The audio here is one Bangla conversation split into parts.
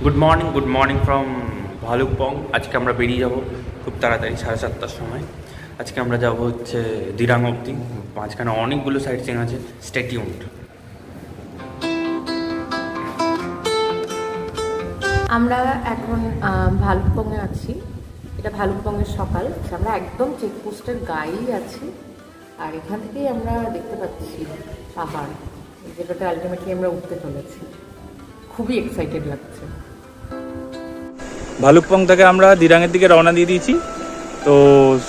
Good morning from Bhalukpong. আজকে আমরা বেরিয়ে যাব খুব তাড়াতাড়ি 7:30টার সময়। আজকে আমরা যাব হচ্ছে দিরাং অবধি, মাঝখানে অনেকগুলো সাইট সিং আছে। Stay tuned. আমরা এখন ভালুকপংয়ে আছি। এটা ভালুকপংয়ের সকাল। আমরা একদম চেকপোস্টের গায়েই আছি, আর এখান থেকেই আমরা দেখতে পাচ্ছি পাহাড়, যেটাতে আলটিমেটলি আমরা উঠতে চলেছি। খুবই এক্সাইটেড লাগছে। ভালুকপং থেকে আমরা দিরাংয়ের দিকে রওনা দিয়ে দিয়েছি। তো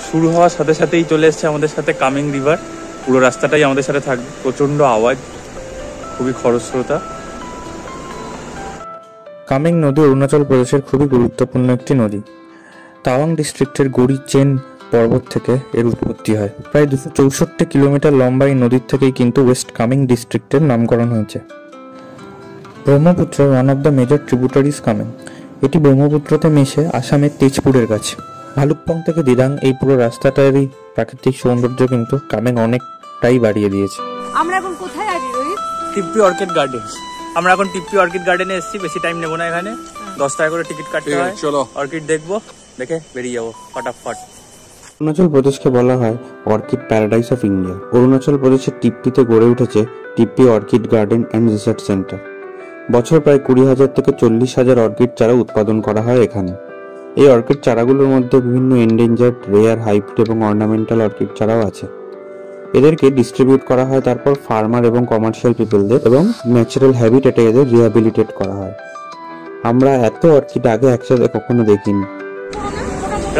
শুরু হওয়ার সাথে সাথেই চলে এসছে আমাদের সাথে কামিং রিভার। পুরো রাস্তাটাই আমাদের সাথে থাকবে। প্রচণ্ড আওয়াজ, খুবই খরস্রোতা। কামেং নদী অরুণাচল প্রদেশের খুবই গুরুত্বপূর্ণ একটি নদী। তাওয়াং ডিস্ট্রিক্টের গড়ি চেন পর্বত থেকে এর উৎপত্তি হয়। প্রায় 264 কিলোমিটার লম্বা এই নদীর থেকেই কিন্তু ওয়েস্ট কামেং ডিস্ট্রিক্টের নামকরণ হয়েছে। Brahmaputra one of the major tributaries Kameng. এটি ব্রহ্মপুত্রতে মিশে আসামের তেজপুরের কাছে। ভালুকপং থেকে দিরাং এই পুরো রাস্তাটারই প্রাকৃতিক সৌন্দর্য কিন্তু কামেং অনেকটাই বাড়িয়ে দিয়েছে। আমরা এখন কোথায় আছি রোহিত? Tippi orchid garden. আমরা এখন টিপ্পি অর্কিড গার্ডেনে এসেছি। বেশি টাইম নেবো না, এখানে 10 টাকা করে টিকিট কাটতে হয়। চলো অর্কিড দেখবো, দেখে বেরিয়ে যাবো ফটাফট। অরুণাচল প্রদেশকে বলা হয় orchid paradise of India. Arunachal প্রদেশের টিপ্পিতে গড়ে উঠেছে Tippi orchid garden and research centre. বছর প্রায় 20,000 থেকে 40,000 অর্কিড চারা উৎপাদন করা হয় এখানে। এই অর্কিড চারাগুলোর মধ্যে বিভিন্ন এন্ডেঞ্জার্ড, রেয়ার, হাইব্রিড এবং অর্নামেন্টাল অর্কিড চারাও আছে। এদেরকে ডিস্ট্রিবিউট করা হয় তারপর ফার্মার এবং কমার্শিয়াল পিপলদের, এবং ন্যাচারাল হ্যাবিটেটে এদের রিহ্যাবিলিটেট করা হয়। আমরা এত অর্কিড আগে একসাথে কখনো দেখিনি।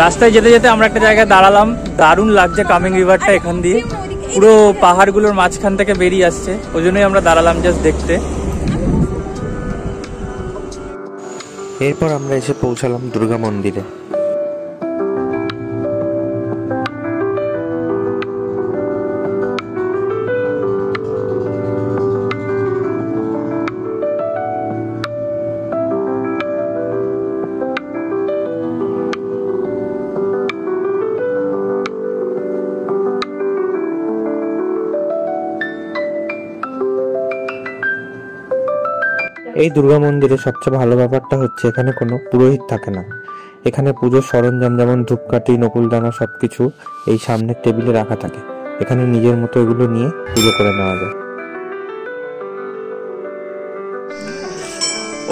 রাস্তায় যেতে যেতে আমরা একটা জায়গায় দাঁড়ালাম। দারুণ লাগছে কামিং রিভারটা এখান দিয়ে, পুরো পাহাড়গুলোর মাঝখান থেকে বেরিয়ে আসছে। ওই জন্যই আমরা দাঁড়ালাম জাস্ট দেখতে। এরপর আমরা এসে পৌঁছালাম দুর্গা মন্দিরে। এই দুর্গা মন্দিরে সবচেয়ে ভালো ব্যাপারটা হচ্ছে এখানে কোনো পুরোহিত থাকে না। এখানে পুজোর সরঞ্জাম যেমন ধূপকাঠি, নকুলদানা সবকিছু এই সামনের টেবিলে রাখা থাকে। এখানে নিজের মতো এগুলো নিয়ে পুজো করে নেওয়া যায়।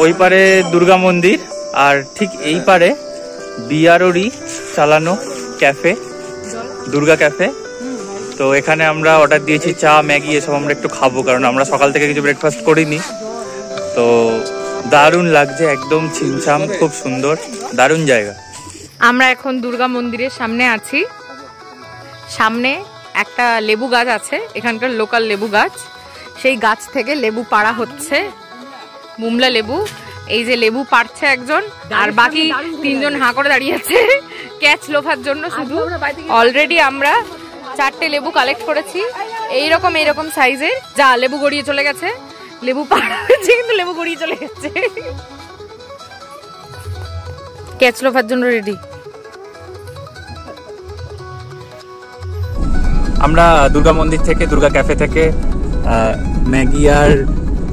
ওই পারে দুর্গা মন্দির, আর ঠিক এই পারে বিআরওরই চালানো ক্যাফে, দুর্গা ক্যাফে। তো এখানে আমরা অর্ডার দিয়েছি চা, ম্যাগি, এসব আমরা একটু খাবো, কারণ আমরা সকাল থেকে কিছু ব্রেকফাস্ট করিনি। তো দারুণ লাগছে, একদম ছিমছাম, খুব সুন্দর, দারুণ জায়গা। আমরা এখন দুর্গা মন্দিরের সামনে আছি। সামনে একটা লেবু গাছ আছে, এখানকার লোকাল লেবু গাছ। সেই গাছ থেকে লেবু পাড়া হচ্ছে, মুমলা লেবু। এই যে লেবু পাড়ছে একজন, আর বাকি 3জন হাঁ করে দাঁড়িয়ে আছে ক্যাচ লোফার জন্য শুধু। অলরেডি আমরা 4টে লেবু কালেক্ট করেছি, এইরকম সাইজের। যা লেবু গড়িয়ে চলে গেছে, লেবু পাড়া হয়েছে কিন্তু লেবু গড়িয়ে চলে গেছে। ক্যাচ লোফার জন্য রেডি। আমরা দুর্গা মন্দির থেকে, দুর্গা ক্যাফে থেকে ম্যাগি আর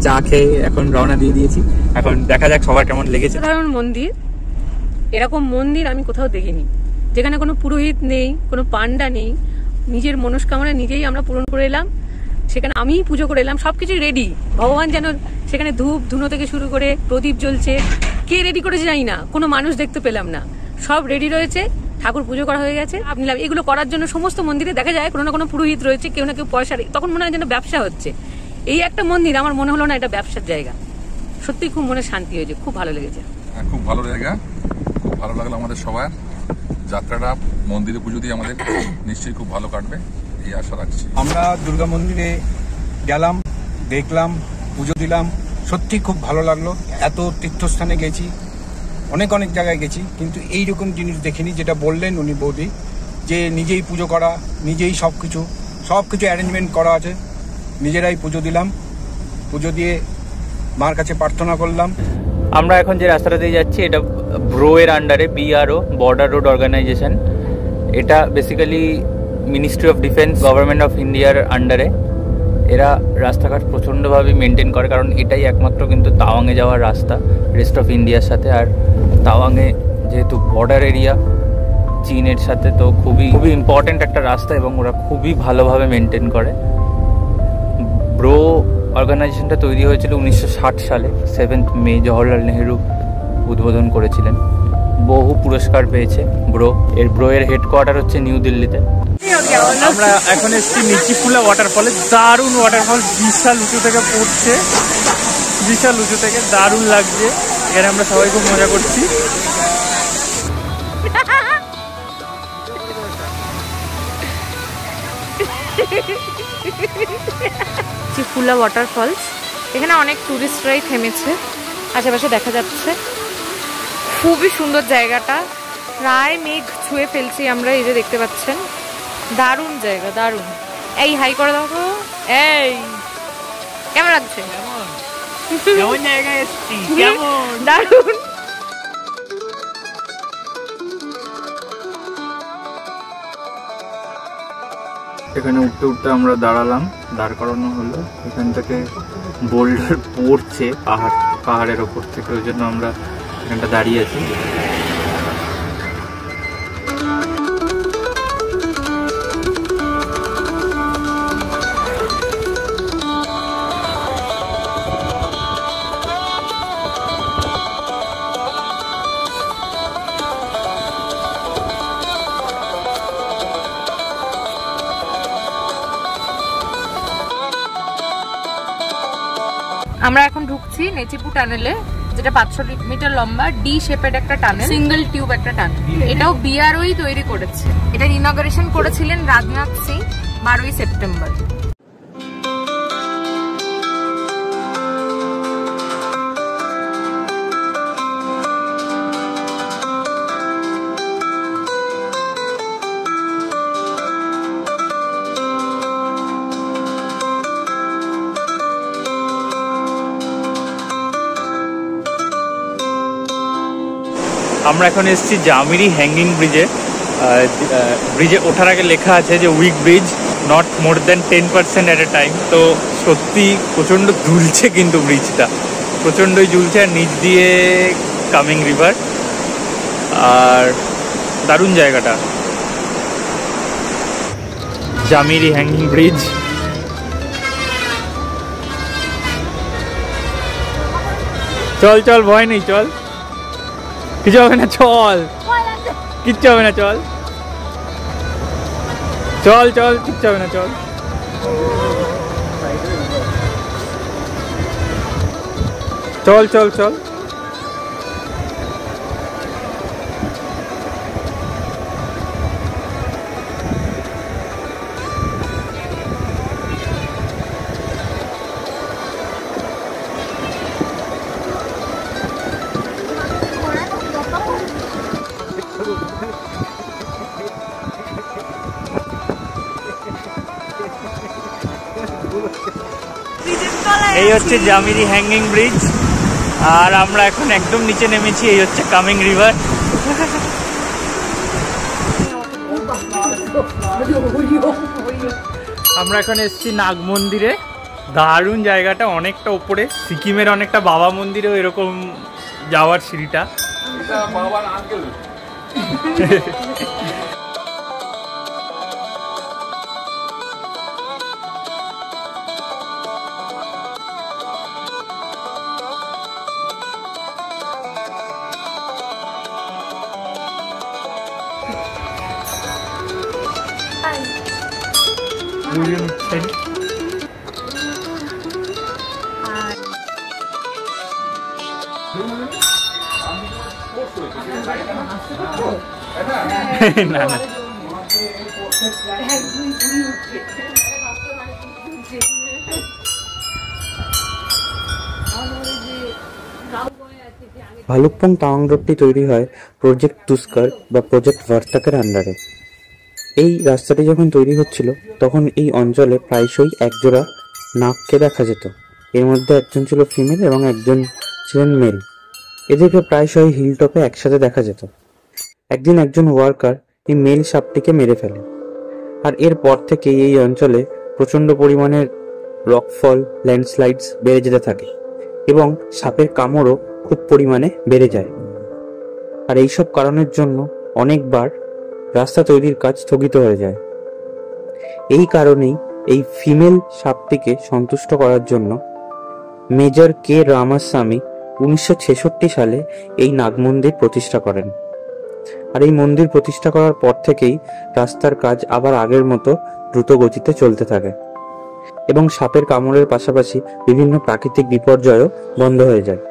চা খেয়ে এখন রওনা দিয়ে দিয়েছি। এখন দেখা যাক সবার কেমন লেগেছে। সাধারণ মন্দির, এরকম মন্দির আমি কোথাও দেখিনি, যেখানে কোনো পুরোহিত নেই, কোনো পান্ডা নেই। নিজের মনস্কামনা নিজেই আমরা পূরণ করে এলাম। সেখানে আমি পুজো করে এলাম, সবকিছু রেডি। ভগবান যেন সেখানে ধূপ ধুনো থেকে শুরু করে প্রদীপ জ্বলছে। কে রেডি করেছে জানি না, কোনো মানুষ দেখতে পেলাম না। সব রেডি রয়েছে, ঠাকুর পুজো করা হয়ে গেছে। আপনি এগুলো করার জন্য সমস্ত মন্দিরে দেখা যায় কোনো না কোনো পুরোহিত রয়েছে, কেউ না কেউ পয়সা, তখন মনে হয় যেন ব্যবসা হচ্ছে। এই একটা মন্দির আমার মনে হলো না এটা ব্যবসার জায়গা। সত্যি খুব মনে শান্তি হয়েছে, খুব ভালো লেগেছে। খুব ভালো জায়গা, খুব ভালো লাগলো আমাদের সবার। যাত্রাটা মন্দিরে পুজো দিয়ে আমাদের নিশ্চয়ই খুব ভালো কাটবে, এই আশা রাখছি। আমরা দুর্গা মন্দিরে গেলাম, দেখলাম, পুজো দিলাম, সত্যি খুব ভালো লাগলো। এত তীর্থস্থানে গেছি, অনেক জায়গায় গেছি, কিন্তু এইরকম জিনিস দেখিনি। যেটা বললেন উনি বৌদি, যে নিজেই পুজো করা, নিজেই সবকিছু অ্যারেঞ্জমেন্ট করা আছে। নিজেরাই পুজো দিলাম, পুজো দিয়ে মার কাছে প্রার্থনা করলাম। আমরা এখন যে রাস্তাটা দিয়ে যাচ্ছি এটা ব্রো এর আন্ডারে, বিআরও, বর্ডার রোড অর্গানাইজেশন। এটা basically ministry of defence, government of ইন্ডিয়ার আন্ডারে। এরা রাস্তাঘাট প্রচণ্ডভাবে মেনটেন করে, কারণ এটাই একমাত্র কিন্তু তাওয়াংয়ে যাওয়ার রাস্তা রেস্ট অফ ইন্ডিয়ার সাথে। আর তাওয়াংয়ে যেহেতু বর্ডার এরিয়া চীনের সাথে, তো খুবই খুবই ইম্পর্ট্যান্ট একটা রাস্তা এবং ওরা খুবই ভালোভাবে মেনটেন করে। ব্রো অর্গানাইজেশনটা তৈরি হয়েছিল 1960 সালে। 7th মে জওহরলাল নেহেরু উদ্বোধন করেছিলেন। বহু পুরস্কার পেয়েছে ব্রো এর হেডকোয়ার্টার হচ্ছে নিউ দিল্লিতে। আমরা এখন এসেছি নিচিফুলা ওয়াটারফলে। দারুণ ওয়াটারফল, বিশাল উঁচু থেকে পড়ছে, বিশাল উঁচু থেকে, দারুণ লাগছে। এখানে আমরা সবাই খুব মজা করছি। নিচিফুলা ওয়াটারফলস, এখানে অনেক টুরিস্টরাই থেমেছে, আশেপাশে দেখা যাচ্ছে। খুবই সুন্দর জায়গাটা, প্রায় মেঘ ছুঁয়ে ফেলছি আমরা, এই যে দেখতে পাচ্ছেন। দারুণ জায়গা, দারুণ। এই হাই করে দাও তো। এই কেমন লাগছে? কেমন জায়গায় এসেছি, কেমন দারুণ। এখানে উঠতে উঠতে আমরা দাঁড়ালাম, দাঁড় করানো হলো। এখান থেকে বোল্ডার পড়ছে পাহাড়ের ওপর থেকে, ওই জন্য আমরা এখানটা দাঁড়িয়ে আছি। আমরা এখন ঢুকছি নেচিপু টানেলে, যেটা 500 মিটার লম্বা ডি শেপের একটা টানেল, সিঙ্গেল টিউব একটা টানেল। এটাও বিআরওই তৈরি করেছে। এটা ইনঅগারেশন করেছিলেন রাজনাথ সিং 12ই সেপ্টেম্বর। আমরা এখন এসেছি জামিরি হ্যাঙ্গিং ব্রিজে। ব্রিজে ওঠার আগে লেখা আছে যে weak bridge, not more than 10% at a time. তো সত্যি প্রচণ্ড ঝুলছে, কিন্তু ব্রিজটা প্রচণ্ডই ঝুলছে। আর নিচ দিয়ে কামিং রিভার, আর দারুণ জায়গাটা। জামিরি হ্যাঙ্গিং ব্রিজ। চল চল, ভয় নেই, চল, কিছু হবে না, চল, কিচ্ছু হবে না, চল চল চল, কিচ্ছু হবে না, চল। চল চল চল। এই হচ্ছে জামিরি হ্যাঙ্গিং ব্রিজ, আর আমরা এখন একদম নিচে নেমেছি। এই হচ্ছে কামিং রিভার। আমরা এখন এসেছি নাগ মন্দিরে। দারুণ জায়গাটা, অনেকটা উপরে। সিকিমের অনেকটা বাবা মন্দিরেও এরকম যাওয়ার সিঁড়িটা। না না, ভালুকপং তাওয়াং রোডটি তৈরি হয় প্রজেক্ট তুস্কার বা প্রজেক্ট ভার্তাকের আন্ডারে। এই রাস্তাটি যখন তৈরি হচ্ছিল তখন এই অঞ্চলে প্রায়শই একজোড়া নাগকে দেখা যেত। এর মধ্যে একজন ছিল ফিমেল এবং একজন ছিলেন মেল। এদেরকে প্রায়শই হিলটপে একসাথে দেখা যেত। একদিন একজন ওয়ার্কার এই মেল সাপটিকে মেরে ফেলে, আর এরপর থেকে এই অঞ্চলে প্রচণ্ড পরিমাণে রকফল, ল্যান্ডস্লাইডস বেড়ে যেতে থাকে এবং সাপের কামড়ও খুব পরিমাণে বেড়ে যায়। আর এইসব কারণের জন্য অনেকবার রাস্তা তৈরির কাজ স্থগিত হয়ে যায়। এই কারণেই এই ফিমেল সাপটিকে সন্তুষ্ট করার জন্য মেজর কে রামাস্বামী 1966 সালে এই নাগমন্দির প্রতিষ্ঠা করেন। আর এই মন্দির প্রতিষ্ঠা করার পর থেকেই রাস্তার কাজ আবার আগের মতো দ্রুত গতিতে চলতে থাকে এবং সাপের কামড়ের পাশাপাশি বিভিন্ন প্রাকৃতিক বিপর্যয়ও বন্ধ হয়ে যায়।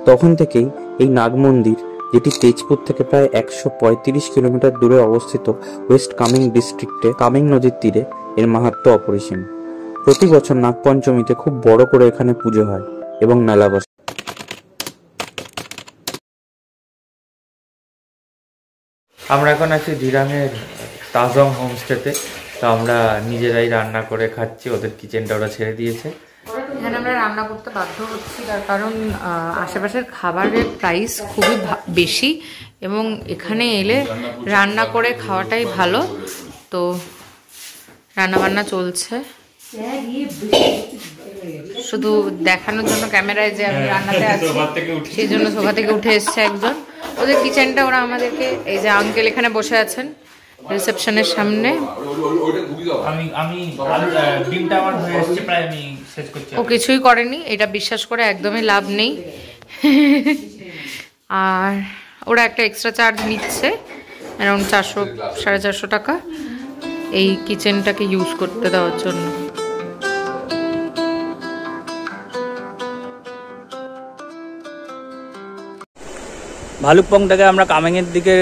তখন থেকেই এই নাগমন্দির, যেটি তেজপুর থেকে প্রায় 135 কিলোমিটার দূরে অবস্থিত ওয়েস্ট কামিং ডিস্ট্রিক্টে কামিং নদীর তীরে, এর মাহাত্ম্য অপরিসীম। প্রতি বছর নাগপঞ্চমীতে খুব বড় করে এখানে পুজো হয় এবং মেলা বসে। আমরা এখন আছি দিরাঙের তাজং হোমস্টেতে। তো আমরা নিজেরাই রান্না করে খাচ্ছি, ওদের কিচেনটা ওরা ছেড়ে দিয়েছে। এখানে আমরা রান্না করতে বাধ্য হচ্ছি, তার কারণ আশেপাশের খাবারের প্রাইস খুবই বেশি এবং এখানে এলে রান্না করে খাওয়াটাই ভালো। তো রান্না বান্না চলছে, শুধু দেখানোর জন্য ক্যামেরায় যে আমি রান্নাতে আছি সেই জন্য সোফা থেকে উঠে এসছে একজন। ওদের কিচেনটা ওরা আমাদেরকে, এই যে আঙ্কেল এখানে বসে আছেন রিসেপশনের সামনে, ও কিছুই করেনি, এটা বিশ্বাস করে একদমই লাভ নেই। আর ওরা একটা এক্সট্রা চার্জ নিচ্ছে অ্যারাউন্ড 400-450 টাকা এই কিচেনটাকে ইউজ করতে দেওয়ার জন্য। ভালুকপং থেকে আমরা কামেংয়ের দিকে